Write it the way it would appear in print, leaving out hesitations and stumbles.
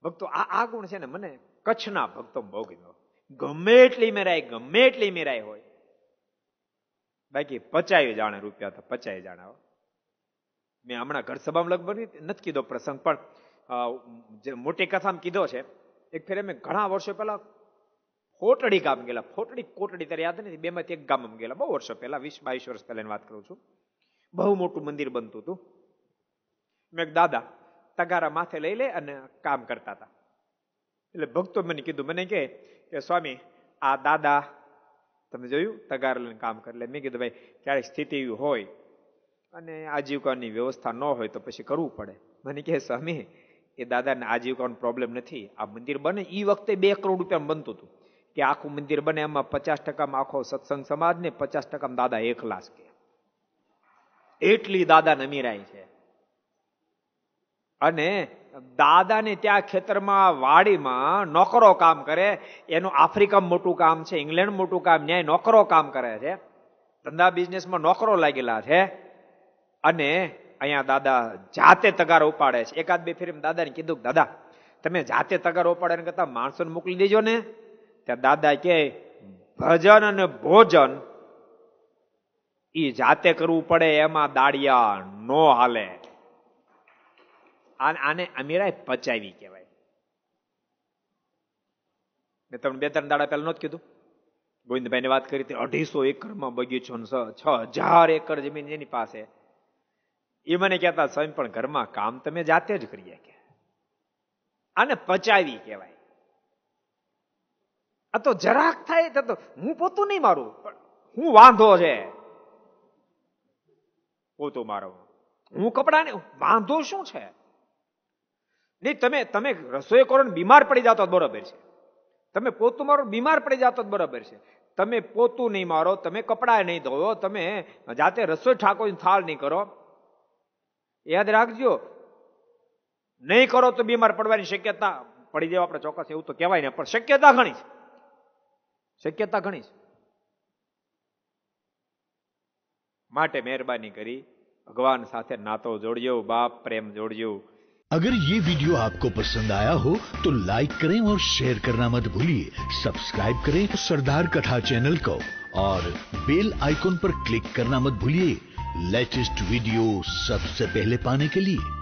ભક્તો આ ગુણ છે ને મને કચ્છના ભક્તો બહુ ગમ્યો. ગમે એટલી મેરાય હોય, બાકી 50 જાણે રૂપિયા તો 50 જાણે. મેં હમણાં ઘર સભામાં લગભગ નથી કીધો પ્રસંગ, પણ મોટી કથામાં કીધો છે. એક ફેર અમે ઘણા વર્ષો પહેલા ફોટડી ગામ ગયેલા. ફોટડી કોટડી ત્યારે યાદ નથી, બેમાંથી એક ગામમાં ગયેલા, બહુ વર્ષો પહેલા, 20-22 વર્ષ પહેલાની વાત કરું છું. બહુ મોટું મંદિર બનતું હતું. મેં એક દાદા તગારા માથે લઈ લે અને કામ કરતા હતા. એટલે ભક્તો મને કીધું, મને કે સ્વામી આ દાદા તમે જોયું તગાર લઈને કામ કરે. એટલે મેં કીધું ભાઈ ક્યારેક સ્થિતિ એવી હોય અને આજીવિકાની વ્યવસ્થા ન હોય તો પછી કરવું પડે. મને કહે સ્વામી એ દાદાને આજીવિકાનો પ્રોબ્લેમ નથી. આ મંદિર બને એ વખતે 2 કરોડ રૂપિયામાં બનતું હતું, કે આખું મંદિર બને એમાં 50% આખો સત્સંગ સમાજ ને 50% દાદા એકલા જ. કે એટલી દાદાને અમીરાઈ છે. અને દાદાને ત્યાં ખેતરમાં વાડીમાં નોકરો કામ કરે. એનું આફ્રિકામાં મોટું કામ છે, ઇંગ્લેન્ડ મોટું કામ, ન્યાય નોકરો કામ કરે છે. ધંધા બિઝનેસમાં નોકરો લાગેલા છે. અને અહીંયા દાદા જાતે તગારો ઉપાડે છે. 1-2 ફેર દાદાને કીધું, દાદા તમે જાતે તગારો ઉપાડે કરતા માણસોને મોકલી દેજો ને. ત્યાં દાદા કે ભજન અને ભોજન ઈ જાતે કરવું પડે, એમાં દાડિયા નો હાલે. આને અમીરાય પચાવી કહેવાય. મેં તમને 2-3 દાડા પહેલા નહોતું કીધું, ગોવિંદભાઈ ની વાત કરી હતી. 250 એકરમાં બગીચો, 6000 એકર જમીન એની પાસે. એ મને કહેતા સ્વામી પણ ઘરમાં કામ તમે જાતે જ કરીએ કે. આને પચાવી કહેવાય. આ તો જરાક થાય તો હું પોતું નહીં મારું, પણ હું વાંધો છે પોતું મારો, હું કપડા ને વાંધો શું છે. નહીં તમે રસોઈ કરો ને બીમાર પડી જાતો બરોબર છે, તમે પોતું મારો બીમાર પડી જાતો બરોબર છે. તમે પોતું નહીં મારો, તમે કપડા નહીં ધોવો, તમે જાતે રસોઈ ઠાકો થાળ નહીં કરો, યાદ રાખજો. નહીં કરો તો બીમાર પડવાની શક્યતા, પડી જવા આપણે ચોક્કસ એવું તો કહેવાય ને, પણ શક્યતા ઘણી છે. માટે મહેરબાની કરી ભગવાન સાથે નાતો જોડજો, બાપ પ્રેમ જોડજો. अगर ये वीडियो आपको पसंद आया हो तो लाइक करें और शेयर करना मत भूलिए. सब्सक्राइब करें सरदार कथा चैनल को और बेल आइकॉन पर क्लिक करना मत भूलिए लेटेस्ट वीडियो सबसे पहले पाने के लिए.